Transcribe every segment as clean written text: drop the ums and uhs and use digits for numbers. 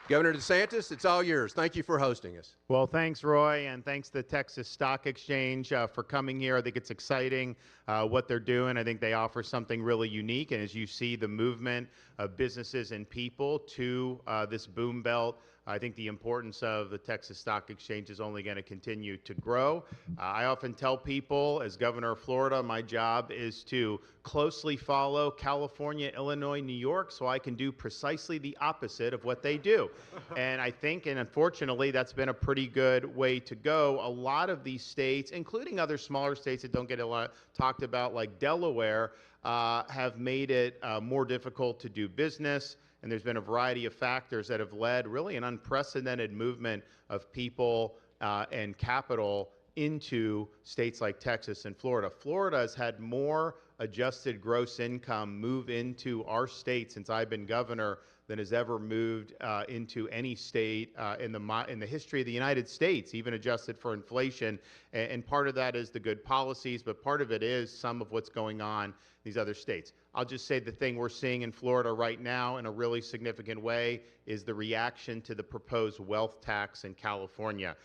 Governor DeSantis, it's all yours. Thank you for hosting us. Well, thanks, Roy, and thanks to the Texas Stock Exchange for coming here. I think it's exciting what they're doing. I think they offer something really unique, and as you see the movement of businesses and people to this boom belt, I think the importance of the Texas Stock Exchange is only going to continue to grow. I often tell people, as governor of Florida, my job is to closely follow California, Illinois, New York, so I can do precisely the opposite of what they do. And I think, and unfortunately, that's been a pretty good way to go. A lot of these states, including other smaller states that don't get a lot talked about, like Delaware, have made it more difficult to do business. And there's been a variety of factors that have led really an unprecedented movement of people and capital into states like Texas and Florida. Florida has had more adjusted gross income move into our state since I've been governor than has ever moved into any state in the history of the United States, even adjusted for inflation. And part of that is the good policies, but part of it is some of what's going on in these other states. I'll just say the thing we're seeing in Florida right now in a really significant way is the reaction to the proposed wealth tax in California.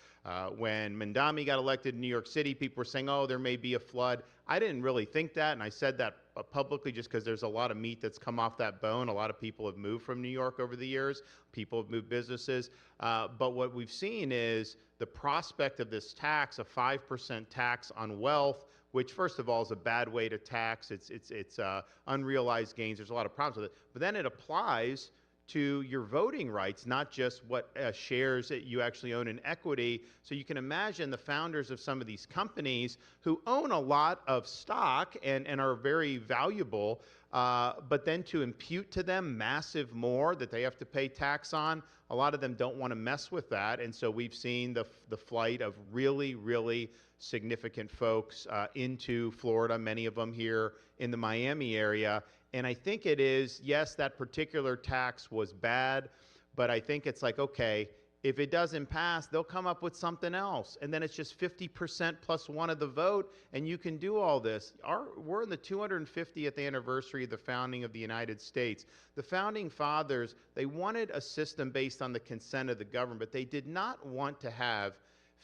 When Mandami got elected in New York City, people were saying, oh, there may be a flood. I didn't really think that, and I said that publicly just because there's a lot of meat that's come off that bone. A lot of people have moved from New York over the years. People have moved businesses. But what we've seen is the prospect of this tax, a 5% tax on wealth, which first of all is a bad way to tax. It's unrealized gains. There's a lot of problems with it. But then it applies to your voting rights, not just what shares that you actually own in equity. So you can imagine the founders of some of these companies who own a lot of stock and are very valuable, but then to impute to them massive more that they have to pay tax on, a lot of them don't want to mess with that. And so we've seen the flight of really, really significant folks into Florida, many of them here in the Miami area. And I think it is, yes, that particular tax was bad, but I think it's like, okay, if it doesn't pass, they'll come up with something else. And then it's just 50% plus one of the vote, and you can do all this. We're in the 250th anniversary of the founding of the United States. The founding fathers, they wanted a system based on the consent of the government, but they did not want to have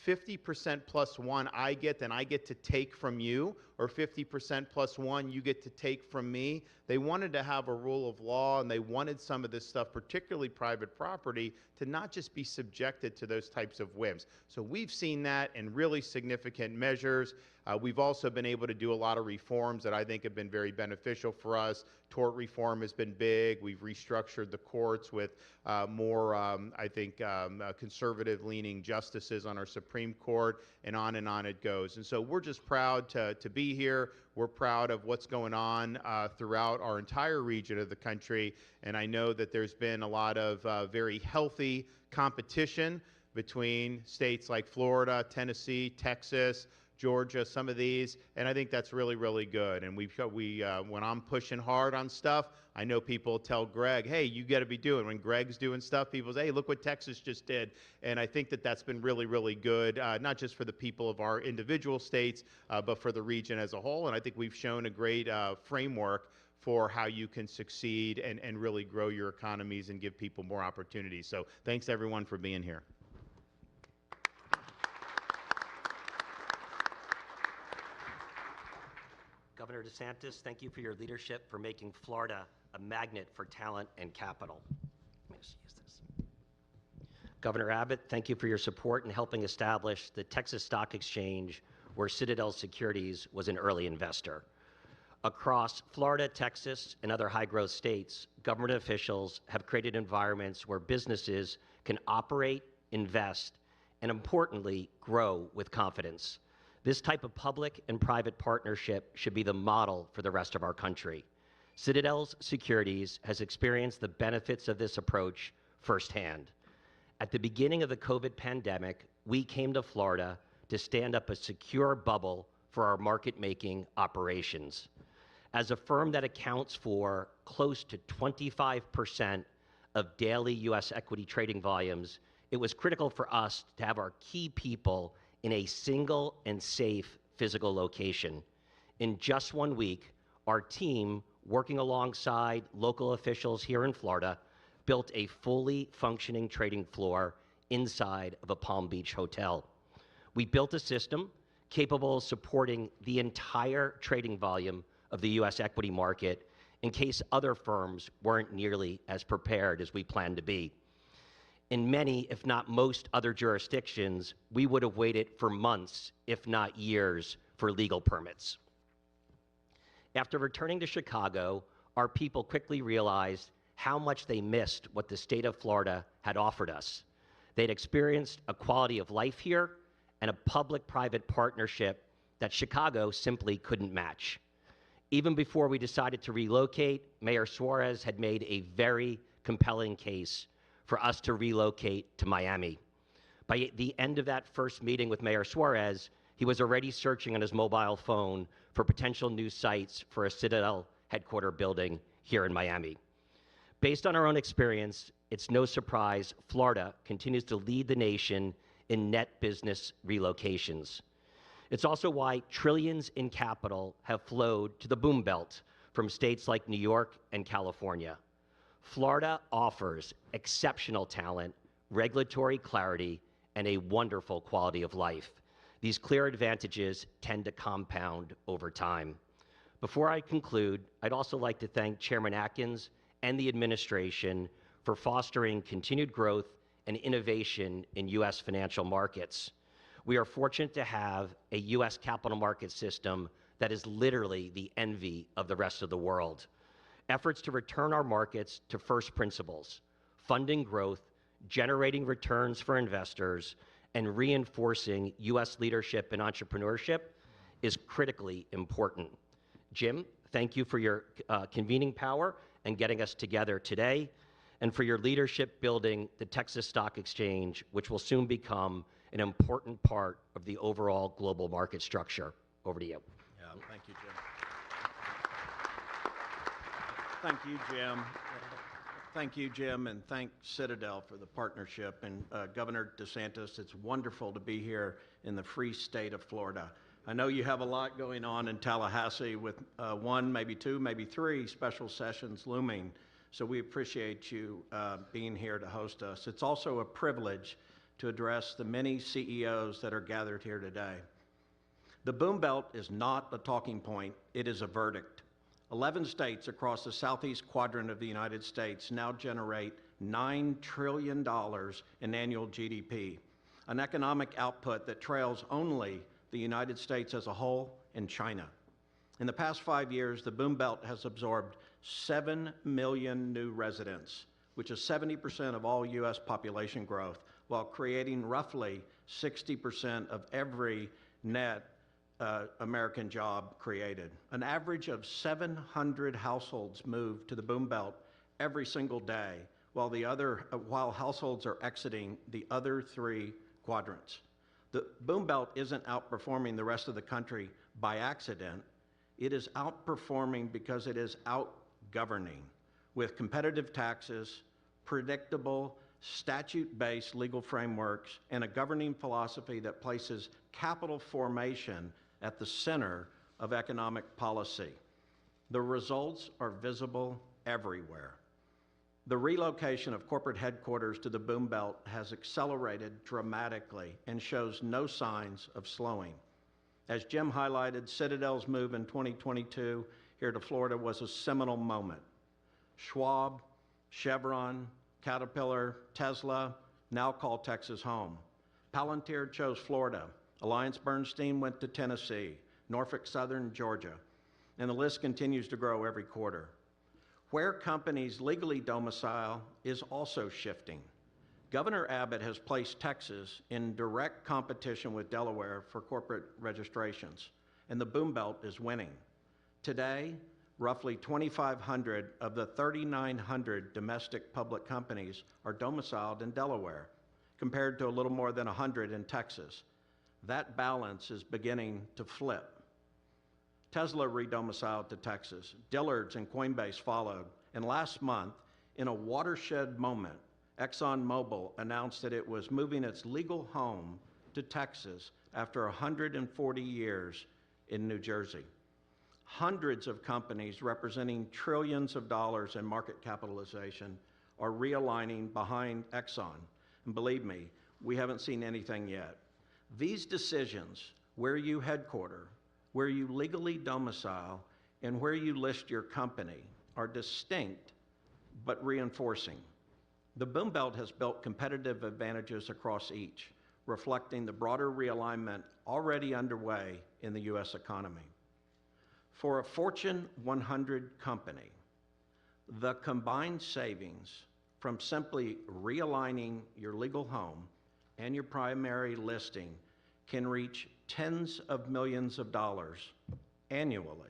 50% plus one I get, then I get to take from you, or 50% plus one you get to take from me. They wanted to have a rule of law, and they wanted some of this stuff, particularly private property, to not just be subjected to those types of whims. So we've seen that in really significant measures. We've also been able to do a lot of reforms that I think have been very beneficial for us. Tort reform has been big. We've restructured the courts with more, I think, conservative-leaning justices on our Supreme Court, and on it goes. And so we're just proud to be here. We're proud of what's going on throughout our entire region of the country, and I know that there's been a lot of very healthy competition between states like Florida, Tennessee, Texas, Georgia, some of these, and I think that's really, really good. And when I'm pushing hard on stuff, I know people tell Greg, hey, you got to be doing. When Greg's doing stuff, people say, hey, look what Texas just did. And I think that that's been really, really good, not just for the people of our individual states, but for the region as a whole. And I think we've shown a great framework for how you can succeed and really grow your economies and give people more opportunities. So thanks, everyone, for being here. Governor DeSantis, thank you for your leadership for making Florida a magnet for talent and capital. Let me just use this. Governor Abbott, thank you for your support in helping establish the Texas Stock Exchange, where Citadel Securities was an early investor. Across Florida, Texas, and other high-growth states, government officials have created environments where businesses can operate, invest, and importantly, grow with confidence. This type of public and private partnership should be the model for the rest of our country. Citadel's Securities has experienced the benefits of this approach firsthand. At the beginning of the COVID pandemic, we came to Florida to stand up a secure bubble for our market-making operations. As a firm that accounts for close to 25% of daily U.S. equity trading volumes, it was critical for us to have our key people in a single and safe physical location. In just 1 week, our team, working alongside local officials here in Florida, built a fully functioning trading floor inside of a Palm Beach hotel. We built a system capable of supporting the entire trading volume of the U.S. equity market in case other firms weren't nearly as prepared as we planned to be. In many, if not most, other jurisdictions, we would have waited for months, if not years, for legal permits. After returning to Chicago, our people quickly realized how much they missed what the state of Florida had offered us. They'd experienced a quality of life here and a public-private partnership that Chicago simply couldn't match. Even before we decided to relocate, Mayor Suarez had made a very compelling case for us to relocate to Miami. By the end of that first meeting with Mayor Suarez, he was already searching on his mobile phone for potential new sites for a Citadel headquarter building here in Miami. Based on our own experience, it's no surprise Florida continues to lead the nation in net business relocations. It's also why trillions in capital have flowed to the Boom Belt from states like New York and California. Florida offers exceptional talent, regulatory clarity, and a wonderful quality of life. These clear advantages tend to compound over time. Before I conclude, I'd also like to thank Chairman Atkins and the administration for fostering continued growth and innovation in U.S. financial markets. We are fortunate to have a U.S. capital market system that is literally the envy of the rest of the world. Efforts to return our markets to first principles, funding growth, generating returns for investors, and reinforcing U.S. leadership and entrepreneurship is critically important. Jim, thank you for your convening power and getting us together today, and for your leadership building the Texas Stock Exchange, which will soon become an important part of the overall global market structure. Over to you. Yeah, thank you, Jim. Thank you, Jim. Thank you, Jim, and thank Citadel for the partnership. And Governor DeSantis, it's wonderful to be here in the free state of Florida. I know you have a lot going on in Tallahassee with one, maybe two, maybe three special sessions looming. So we appreciate you being here to host us. It's also a privilege to address the many CEOs that are gathered here today. The Boom Belt is not a talking point, it is a verdict. 11 states across the southeast quadrant of the United States now generate $9 trillion in annual GDP, an economic output that trails only the United States as a whole and China. In the past 5 years, the Boom Belt has absorbed 7 million new residents, which is 70% of all U.S. population growth, while creating roughly 60% of every net American job created. An average of 700 households move to the Boom Belt every single day, while households are exiting the other three quadrants. The Boom Belt isn't outperforming the rest of the country by accident. It is outperforming because it is out-governing with competitive taxes, predictable, statute-based legal frameworks, and a governing philosophy that places capital formation at the center of economic policy. The results are visible everywhere. The relocation of corporate headquarters to the Boom Belt has accelerated dramatically and shows no signs of slowing. As Jim highlighted, Citadel's move in 2022 here to Florida was a seminal moment. Schwab, Chevron, Caterpillar, Tesla now call Texas home. Palantir chose Florida. AllianceBernstein went to Tennessee, Norfolk Southern, Georgia, and the list continues to grow every quarter. Where companies legally domicile is also shifting. Governor Abbott has placed Texas in direct competition with Delaware for corporate registrations, and the Boom Belt is winning. Today, roughly 2,500 of the 3,900 domestic public companies are domiciled in Delaware, compared to a little more than 100 in Texas. That balance is beginning to flip. Tesla redomiciled to Texas. Dillard's and Coinbase followed. And last month, in a watershed moment, ExxonMobil announced that it was moving its legal home to Texas after 140 years in New Jersey. Hundreds of companies representing trillions of dollars in market capitalization are realigning behind Exxon. And believe me, we haven't seen anything yet. These decisions, where you headquarter, where you legally domicile, and where you list your company, are distinct but reinforcing. The Boom Belt has built competitive advantages across each, reflecting the broader realignment already underway in the U.S. economy. For a Fortune 100 company, the combined savings from simply realigning your legal home and your primary listing can reach tens of millions of dollars annually.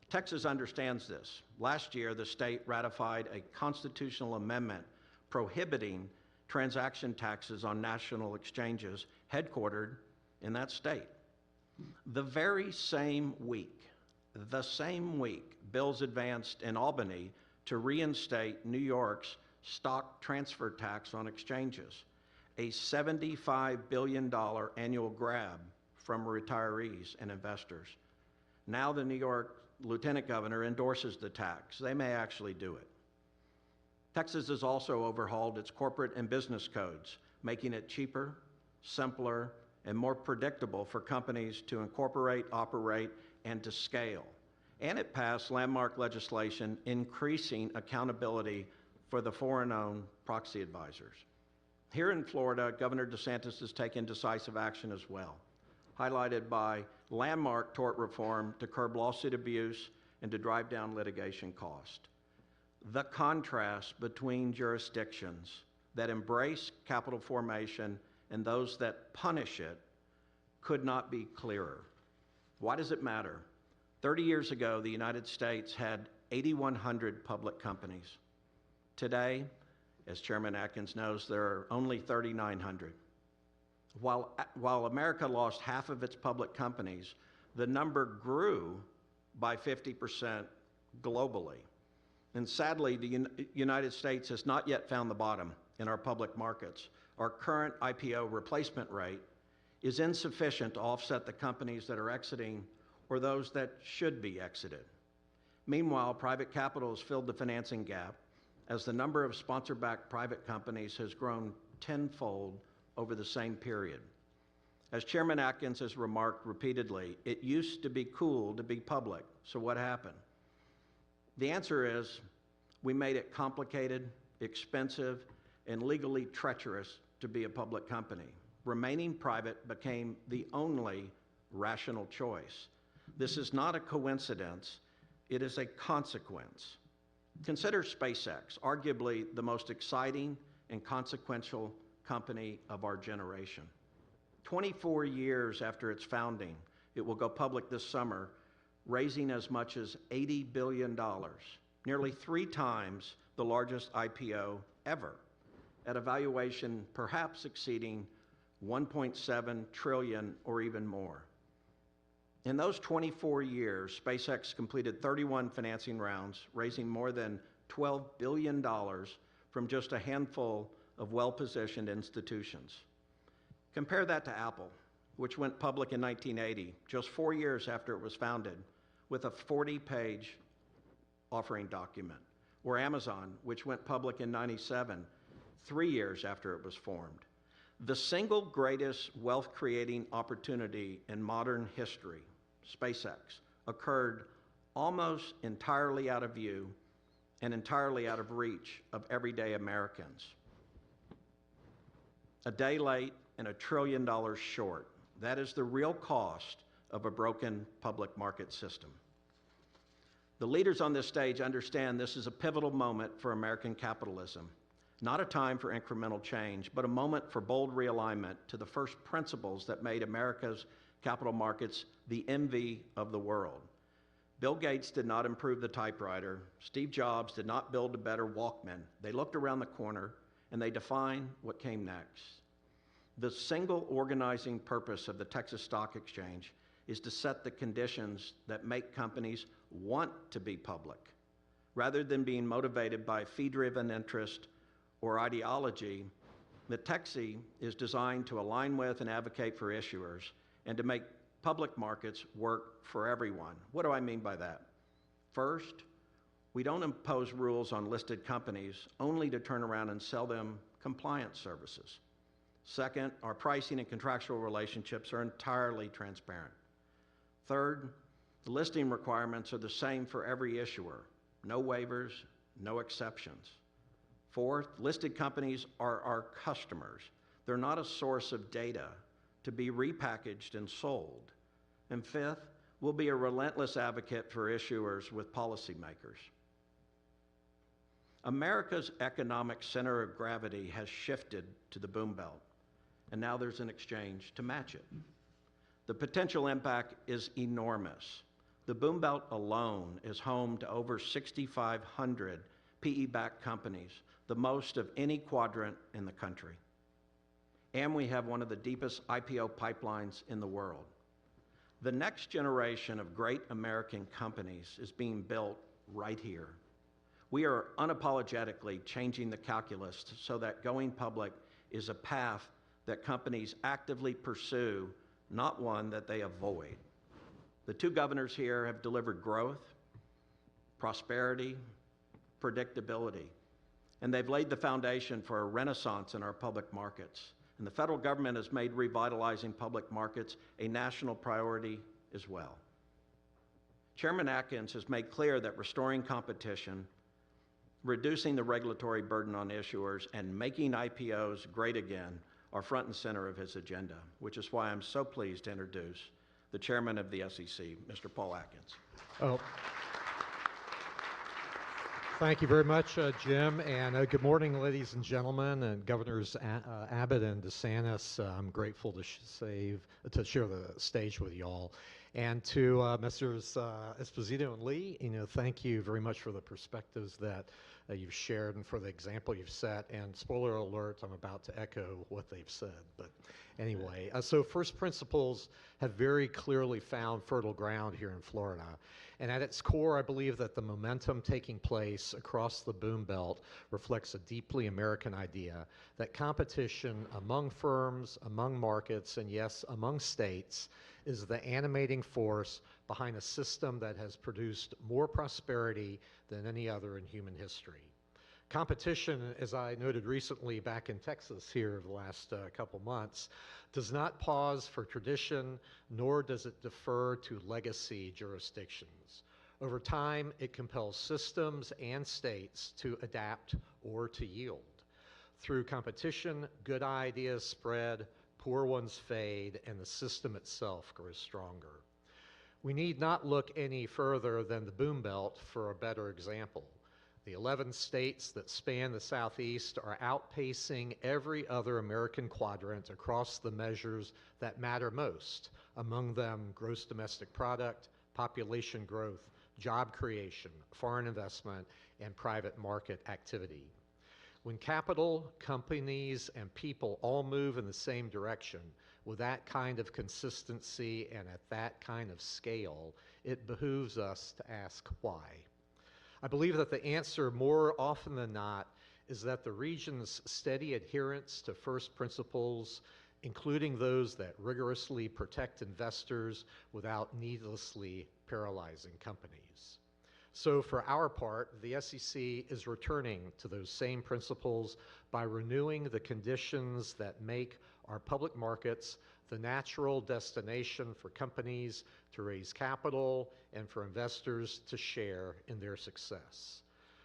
Texas understands this. Last year, the state ratified a constitutional amendment prohibiting transaction taxes on national exchanges headquartered in that state. The very same week, bills advanced in Albany to reinstate New York's stock transfer tax on exchanges, a $75 billion annual grab from retirees and investors. Now the New York Lieutenant Governor endorses the tax. They may actually do it. Texas has also overhauled its corporate and business codes, making it cheaper, simpler, and more predictable for companies to incorporate, operate, and to scale. And it passed landmark legislation increasing accountability for the foreign-owned proxy advisors. Here in Florida, Governor DeSantis has taken decisive action as well, highlighted by landmark tort reform to curb lawsuit abuse and to drive down litigation cost. The contrast between jurisdictions that embrace capital formation and those that punish it could not be clearer. Why does it matter? 30 years ago, the United States had 8,100 public companies. Today, as Chairman Atkins knows, there are only 3,900. While America lost half of its public companies, the number grew by 50% globally. And sadly, the United States has not yet found the bottom in our public markets. Our current IPO replacement rate is insufficient to offset the companies that are exiting or those that should be exited. Meanwhile, private capital has filled the financing gap as the number of sponsor-backed private companies has grown tenfold over the same period. As Chairman Atkins has remarked repeatedly, it used to be cool to be public, so what happened? The answer is we made it complicated, expensive, and legally treacherous to be a public company. Remaining private became the only rational choice. This is not a coincidence, it is a consequence. Consider SpaceX, arguably the most exciting and consequential company of our generation. 24 years after its founding, it will go public this summer, raising as much as $80 billion, nearly 3 times the largest IPO ever, at a valuation perhaps exceeding $1.7 trillion or even more. In those 24 years, SpaceX completed 31 financing rounds, raising more than $12 billion from just a handful of well-positioned institutions. Compare that to Apple, which went public in 1980, just 4 years after it was founded, with a 40-page offering document, or Amazon, which went public in 97, 3 years after it was formed. The single greatest wealth-creating opportunity in modern history, SpaceX, occurred almost entirely out of view and entirely out of reach of everyday Americans. A day late and $1 trillion short. That is the real cost of a broken public market system. The leaders on this stage understand this is a pivotal moment for American capitalism, not a time for incremental change, but a moment for bold realignment to the first principles that made America's capital markets the envy of the world. Bill Gates did not improve the typewriter. Steve Jobs did not build a better Walkman. They looked around the corner and they defined what came next. The single organizing purpose of the Texas Stock Exchange is to set the conditions that make companies want to be public, rather than being motivated by fee-driven interest or ideology. The TXI is designed to align with and advocate for issuers and to make public markets work for everyone. What do I mean by that? First, We don't impose rules on listed companies only to turn around and sell them compliance services. Second, our pricing and contractual relationships are entirely transparent. Third, the listing requirements are the same for every issuer. No waivers, no exceptions. Fourth, listed companies are our customers. They're not a source of data to be repackaged and sold. And fifth, we'll be a relentless advocate for issuers with policymakers. America's economic center of gravity has shifted to the boom belt, and now there's an exchange to match it. The potential impact is enormous. The boom belt alone is home to over 6,500 PE-backed companies, the most of any quadrant in the country. And we have one of the deepest IPO pipelines in the world. The next generation of great American companies is being built right here. We are unapologetically changing the calculus so that going public is a path that companies actively pursue, not one that they avoid. The two governors here have delivered growth, prosperity, predictability, and they've laid the foundation for a renaissance in our public markets. And the federal government has made revitalizing public markets a national priority as well. Chairman Atkins has made clear that restoring competition, reducing the regulatory burden on issuers, and making IPOs great again are front and center of his agenda, which is why I'm so pleased to introduce the chairman of the SEC, Mr. Paul Atkins. Oh. Thank you very much, Jim, and good morning, ladies and gentlemen, and Governors Abbott and DeSantis. I'm grateful to share the stage with you all. And to Messrs. Esposito and Lee, thank you very much for the perspectives that you've shared and for the example you've set. And spoiler alert, I'm about to echo what they've said. But anyway, so first principles have very clearly found fertile ground here in Florida. And at its core, I believe that the momentum taking place across the boom belt reflects a deeply American idea that competition among firms, among markets, and yes, among states is the animating force behind a system that has produced more prosperity than any other in human history. Competition, as I noted recently back in Texas here the last couple months, does not pause for tradition, nor does it defer to legacy jurisdictions. Over time, it compels systems and states to adapt or to yield. Through competition, good ideas spread, poor ones fade, and the system itself grows stronger. We need not look any further than the boom belt for a better example. The 11 states that span the Southeast are outpacing every other American quadrant across the measures that matter most, among them gross domestic product, population growth, job creation, foreign investment, and private market activity. When capital, companies, and people all move in the same direction with that kind of consistency and at that kind of scale, it behooves us to ask why. I believe that the answer more often than not is that the region's steady adherence to first principles, including those that rigorously protect investors without needlessly paralyzing companies. So for our part, the SEC is returning to those same principles by renewing the conditions that make our public markets the natural destination for companies to raise capital and for investors to share in their success.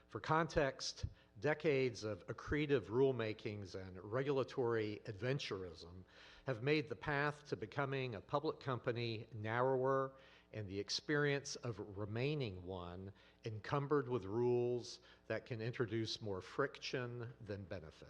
For context, decades of accretive rulemakings and regulatory adventurism have made the path to becoming a public company narrower and the experience of remaining one encumbered with rules that can introduce more friction than benefit.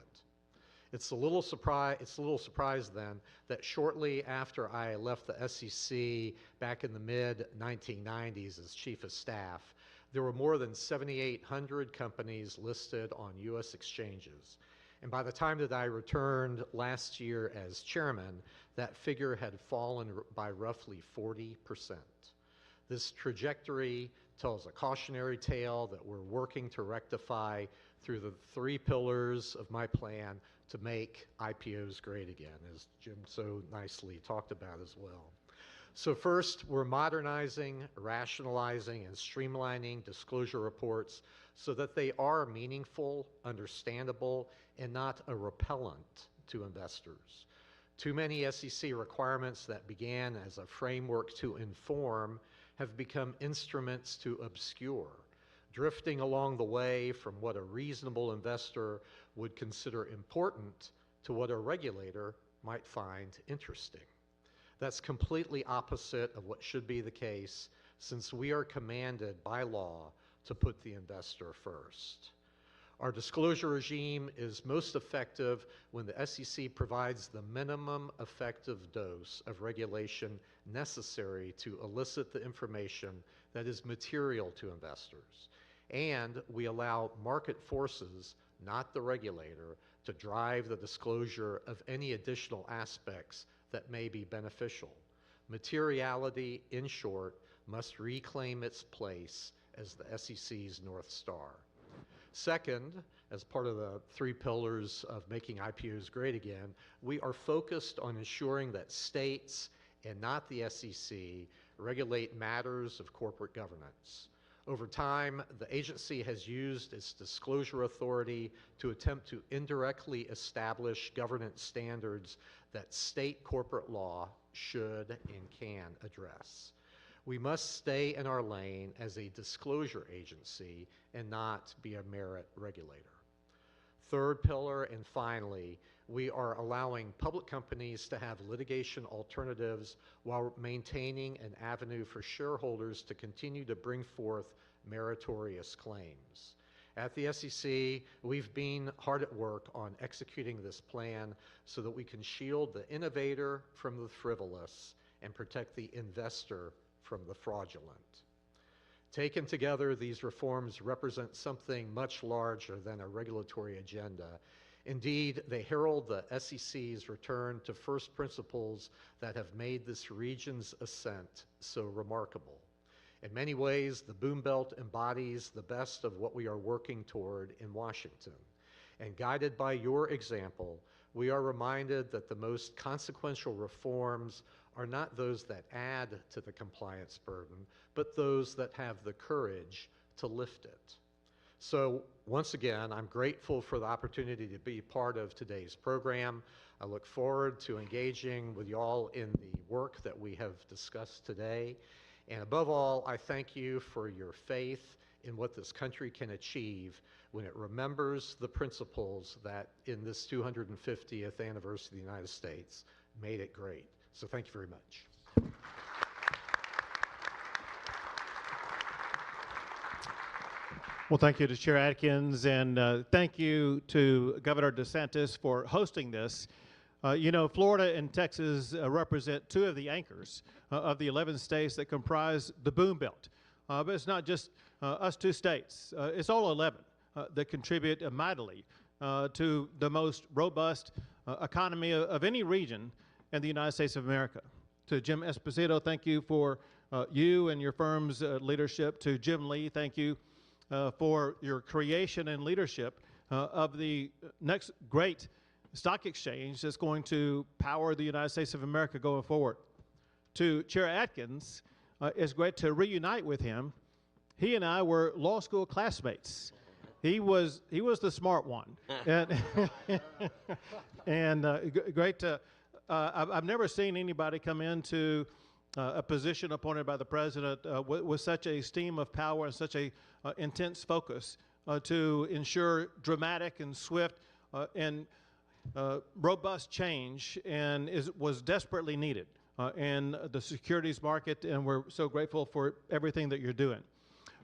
It's a little surprise then that shortly after I left the SEC back in the mid-1990s as chief of staff, there were more than 7,800 companies listed on U.S. exchanges. And by the time that I returned last year as chairman, that figure had fallen by roughly 40%. This trajectory tells a cautionary tale that we're working to rectify through the 3 pillars of my plan to make IPOs great again, as Jim so nicely talked about as well. So first, we're modernizing, rationalizing, and streamlining disclosure reports so that they are meaningful, understandable, and not a repellent to investors. Too many SEC requirements that began as a framework to inform have become instruments to obscure, drifting along the way from what a reasonable investor would consider important to what a regulator might find interesting. That's completely opposite of what should be the case, since we are commanded by law to put the investor first. Our disclosure regime is most effective when the SEC provides the minimum effective dose of regulation necessary to elicit the information that is material to investors. And we allow market forces, not the regulator, to drive the disclosure of any additional aspects that may be beneficial. Materiality, in short, must reclaim its place as the SEC's North Star. Second, as part of the 3 pillars of making IPOs great again, we are focused on ensuring that states and not the SEC regulate matters of corporate governance. Over time, the agency has used its disclosure authority to attempt to indirectly establish governance standards that state corporate law should and can address. We must stay in our lane as a disclosure agency and not be a merit regulator. Third pillar, and finally, we are allowing public companies to have litigation alternatives while maintaining an avenue for shareholders to continue to bring forth meritorious claims. At the SEC, we've been hard at work on executing this plan so that we can shield the innovator from the frivolous and protect the investor from the fraudulent. Taken together, these reforms represent something much larger than a regulatory agenda. Indeed, they herald the SEC's return to first principles that have made this region's ascent so remarkable. In many ways, the Boom Belt embodies the best of what we are working toward in Washington. And guided by your example, we are reminded that the most consequential reforms are not those that add to the compliance burden, but those that have the courage to lift it. So once again, I'm grateful for the opportunity to be part of today's program. I look forward to engaging with y'all in the work that we have discussed today. And above all, I thank you for your faith in what this country can achieve when it remembers the principles that in this 250th anniversary of the United States made it great. So thank you very much. Well, thank you to Chair Atkins, and thank you to Governor DeSantis for hosting this. You know, Florida and Texas represent 2 of the anchors of the 11 states that comprise the Boom Belt. But it's not just us 2 states. It's all 11 that contribute mightily to the most robust economy of any region in the United States of America. To Jim Esposito, thank you for you and your firm's leadership. To Jim Lee, thank you for your creation and leadership of the next great stock exchange that's going to power the United States of America going forward. To Chair Atkins, it's great to reunite with him. He and I were law school classmates. He was the smart one, and great to. I've never seen anybody come into a position appointed by the president with such a steam of power and such a intense focus to ensure dramatic and swift and robust change, and was desperately needed in the securities market, and we're so grateful for everything that you're doing.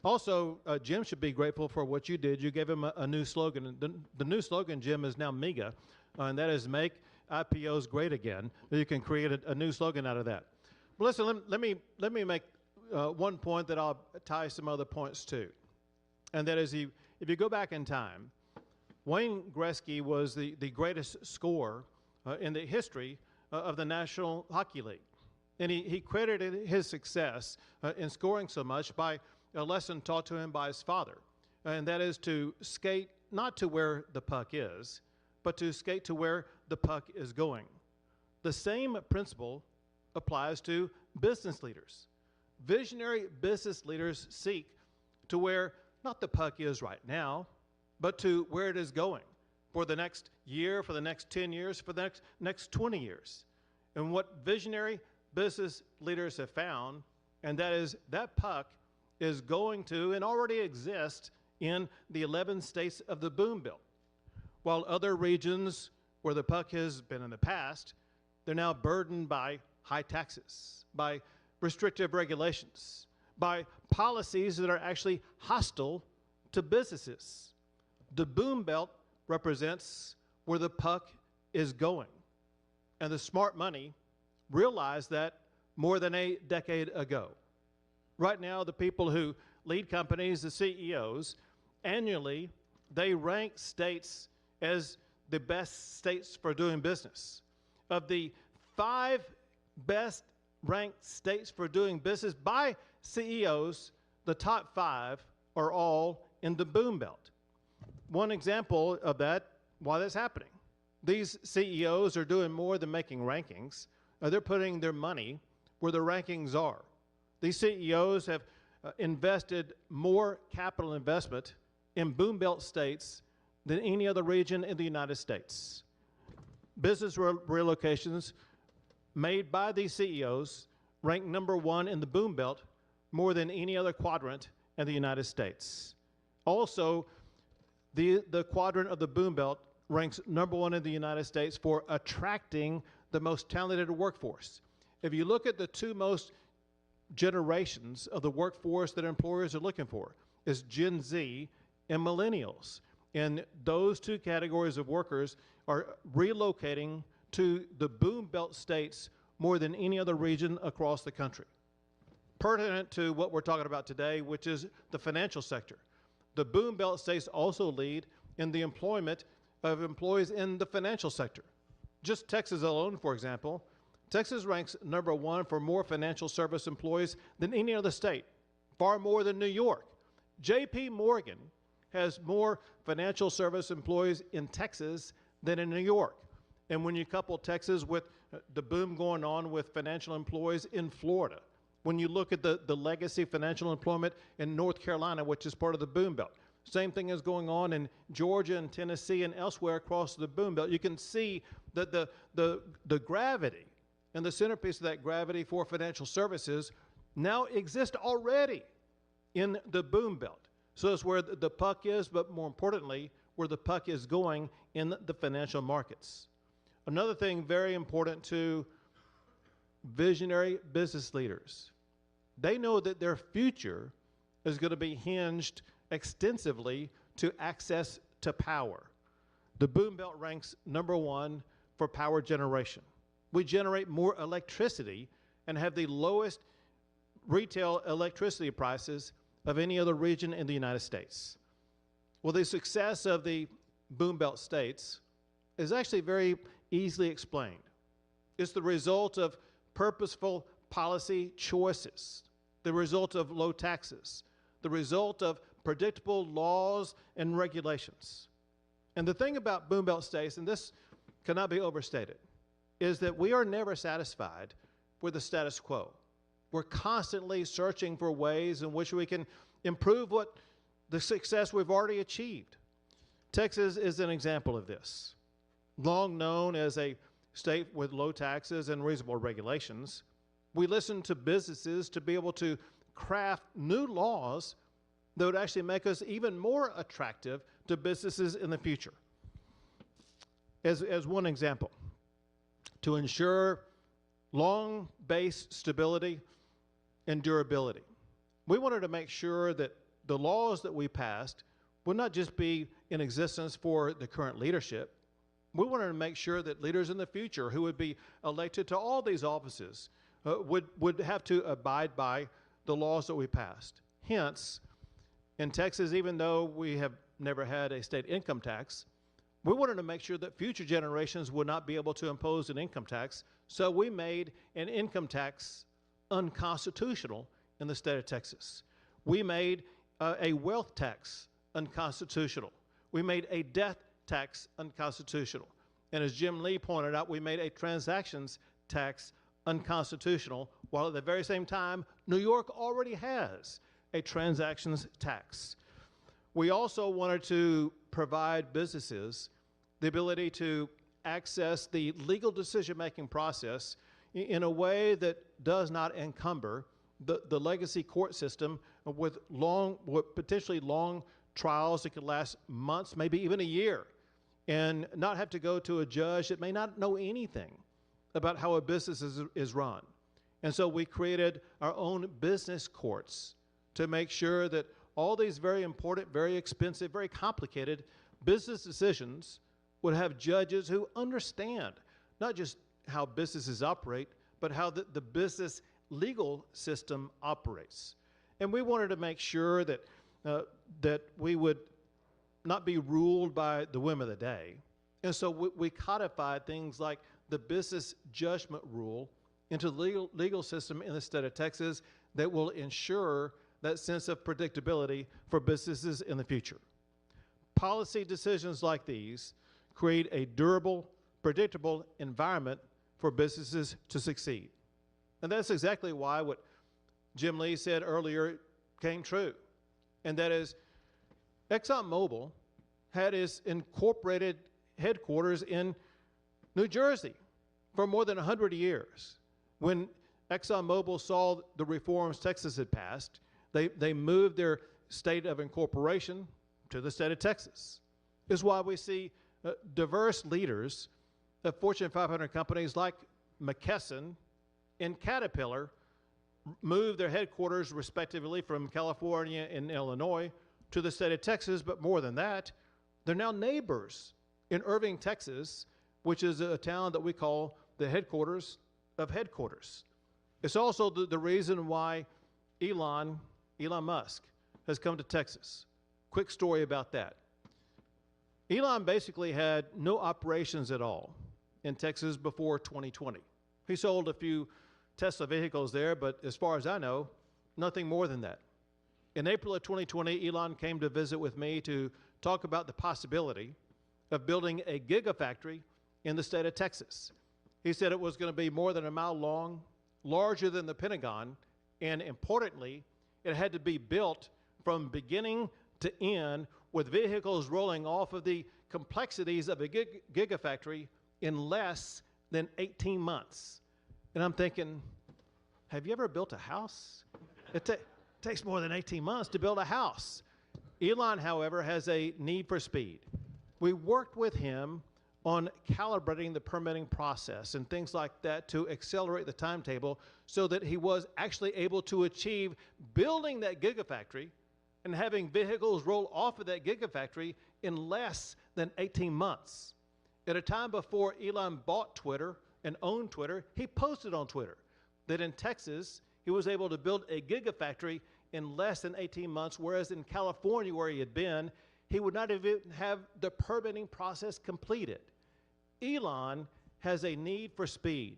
Also, Jim should be grateful for what you did. You gave him a new slogan. The new slogan, Jim, is now MEGA, and that is Make IPOs Great Again. You can create a new slogan out of that. But listen, let me make one point that I'll tie some other points to, and that is if you go back in time, Wayne Gretzky was the greatest scorer in the history of the National Hockey League. And he credited his success in scoring so much by a lesson taught to him by his father, and that is to skate not to where the puck is, but to skate to where the puck is going. The same principle applies to business leaders. Visionary business leaders seek to where not the puck is right now, but to where it is going for the next year, for the next 10 years, for the next 20 years. And what visionary business leaders have found, and that is that puck is going to and already exists in the 11 states of the Boom Belt. While other regions where the puck has been in the past, they're now burdened by high taxes, by restrictive regulations, by policies that are actually hostile to businesses. The Boom Belt represents where the puck is going. And the smart money realized that more than a decade ago. Right now, the people who lead companies, the CEOs, annually, they rank states as the best states for doing business. Of the 5 best ranked states for doing business by CEOs, the top 5 are all in the Boom Belt. One example of that, why that's happening. These CEOs are doing more than making rankings. They're putting their money where the rankings are. These CEOs have invested more capital investment in Boom Belt states than any other region in the United States. Business relocations made by these CEOs rank number 1 in the Boom Belt more than any other quadrant in the United States. Also, the quadrant of the Boom Belt ranks number 1 in the United States for attracting the most talented workforce. If you look at the 2 most generations of the workforce that employers are looking for, is Gen Z and millennials. And those 2 categories of workers are relocating to the Boom Belt states more than any other region across the country. Pertinent to what we're talking about today, which is the financial sector. The Boom Belt states also lead in the employment of employees in the financial sector. Just Texas alone, for example, Texas ranks number 1 for more financial service employees than any other state, far more than New York. J.P. Morgan has more financial service employees in Texas than in New York. And when you couple Texas with the boom going on with financial employees in Florida, when you look at the legacy financial employment in North Carolina, which is part of the Boom Belt, same thing is going on in Georgia and Tennessee and elsewhere across the Boom Belt. You can see that the gravity and the centerpiece of that gravity for financial services now exist already in the Boom Belt. So it's where the puck is, but more importantly, where the puck is going in the financial markets. Another thing very important to visionary business leaders, they know that their future is going to be hinged extensively to access to power. The Boom Belt ranks number 1 for power generation. We generate more electricity and have the lowest retail electricity prices of any other region in the United States. Well, the success of the Boom Belt states is actually very easily explained. It's the result of purposeful policy choices, the result of low taxes, the result of predictable laws and regulations. And the thing about Boom Belt states, and this cannot be overstated, is that we are never satisfied with the status quo. We're constantly searching for ways in which we can improve what the success we've already achieved. Texas is an example of this. Long known as a state with low taxes and reasonable regulations, we listen to businesses to be able to craft new laws that would actually make us even more attractive to businesses in the future. As one example, to ensure long-based stability and durability, we wanted to make sure that the laws that we passed would not just be in existence for the current leadership. We wanted to make sure that leaders in the future who would be elected to all these offices would have to abide by the laws that we passed. Hence, in Texas, even though we have never had a state income tax, we wanted to make sure that future generations would not be able to impose an income tax, so we made an income tax unconstitutional in the state of Texas. We made a wealth tax unconstitutional. We made a death tax unconstitutional. And as Jim Lee pointed out, we made a transactions tax unconstitutional, while at the very same time, New York already has a transactions tax. We also wanted to provide businesses the ability to access the legal decision-making process in a way that does not encumber the legacy court system with potentially long trials that could last months, maybe even a year, and not have to go to a judge that may not know anything about how a business is run. And so we created our own business courts to make sure that all these very important, very expensive, very complicated business decisions would have judges who understand not just how businesses operate, but how the business legal system operates. And we wanted to make sure that that we would not be ruled by the whim of the day. And so we codified things like the business judgment rule into the legal system in the state of Texas that will ensure that sense of predictability for businesses in the future. Policy decisions like these create a durable, predictable environment for businesses to succeed. And that's exactly why what Jim Lee said earlier came true. And that is, ExxonMobil had its incorporated headquarters in New Jersey for more than 100 years. When ExxonMobil saw the reforms Texas had passed, they moved their state of incorporation to the state of Texas. This is why we see diverse leaders of Fortune 500 companies like McKesson and Caterpillar move their headquarters respectively from California and Illinois to the state of Texas, but more than that, they're now neighbors in Irving, Texas, which is a town that we call the headquarters of headquarters. It's also the reason why Elon Musk has come to Texas. Quick story about that. Elon basically had no operations at all in Texas before 2020. He sold a few Tesla vehicles there, but as far as I know, nothing more than that. In April of 2020, Elon came to visit with me to talk about the possibility of building a gigafactory in the state of Texas. He said it was going to be more than a mile long, larger than the Pentagon, and importantly, it had to be built from beginning to end with vehicles rolling off of the complexities of a gigafactory in less than 18 months. And I'm thinking, have you ever built a house? It takes more than 18 months to build a house. Elon, however, has a need for speed. We worked with him on calibrating the permitting process and things like that to accelerate the timetable so that he was actually able to achieve building that gigafactory and having vehicles roll off of that gigafactory in less than 18 months. At a time before Elon bought Twitter and owned Twitter, he posted on Twitter that in Texas, he was able to build a gigafactory in less than 18 months, whereas in California, where he had been, he would not even have the permitting process completed. Elon has a need for speed,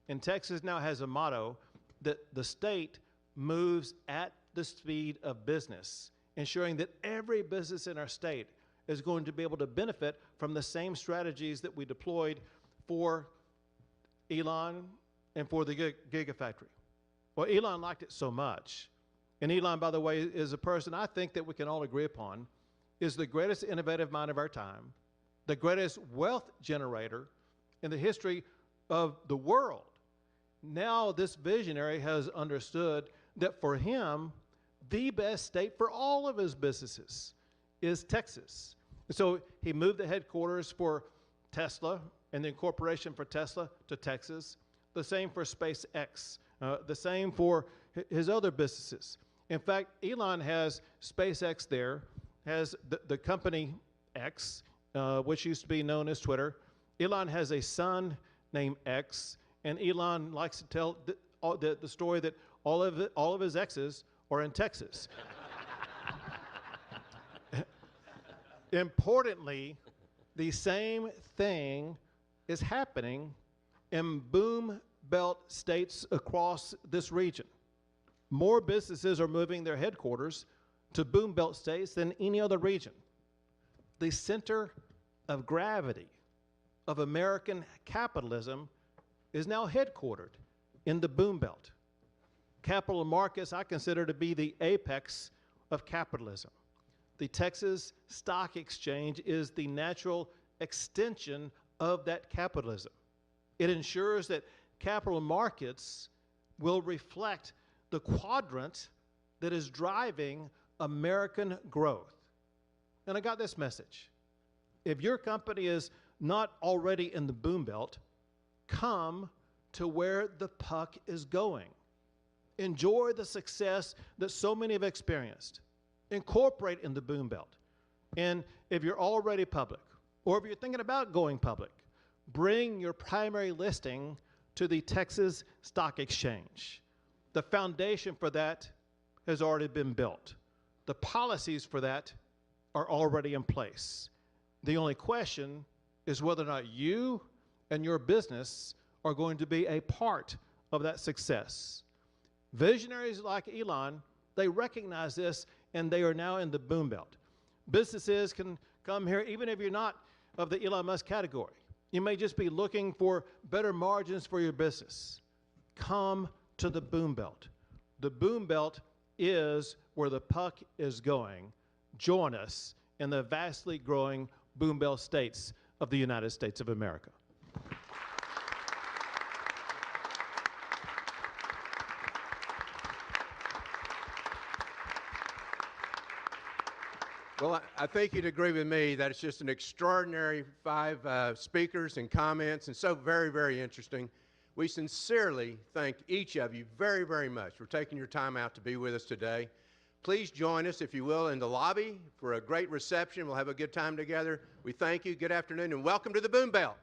and Texas now has a motto that the state moves at the speed of business, ensuring that every business in our state is going to be able to benefit from the same strategies that we deployed for Elon and for the gigafactory. Well, Elon liked it so much, and Elon, by the way, is a person I think that we can all agree upon is the greatest innovative mind of our time, the greatest wealth generator in the history of the world. Now this visionary has understood that for him, the best state for all of his businesses is Texas. And so he moved the headquarters for Tesla and the incorporation for Tesla to Texas, the same for SpaceX, the same for his other businesses. In fact, Elon has SpaceX there, has the company X, which used to be known as Twitter. Elon has a son named X, and Elon likes to tell the story that all of his exes are in Texas. Importantly, the same thing is happening in boom belt states across this region. More businesses are moving their headquarters to boom belt states than any other region. The center of gravity of American capitalism is now headquartered in the boom belt. Capital markets I consider to be the apex of capitalism. The Texas Stock Exchange is the natural extension of that capitalism. It ensures that capital markets will reflect the quadrant that is driving American growth. And I got this message. If your company is not already in the boom belt, come to where the puck is going. Enjoy the success that so many have experienced. Incorporate in the boom belt. And if you're already public, or if you're thinking about going public, bring your primary listing to the Texas Stock Exchange. The foundation for that has already been built. The policies for that are already in place. The only question is whether or not you and your business are going to be a part of that success. Visionaries like Elon, they recognize this, and they are now in the boom belt. Businesses can come here even if you're not of the Elon Musk category. You may just be looking for better margins for your business. Come to the boom belt. The boom belt is where the puck is going. Join us in the vastly growing boom belt states of the United States of America. Well, I think you'd agree with me that it's just an extraordinary 5 speakers and comments, and so very, very interesting. We sincerely thank each of you very, very much for taking your time out to be with us today. Please join us, if you will, in the lobby for a great reception. We'll have a good time together. We thank you. Good afternoon, and welcome to the Boom Belt.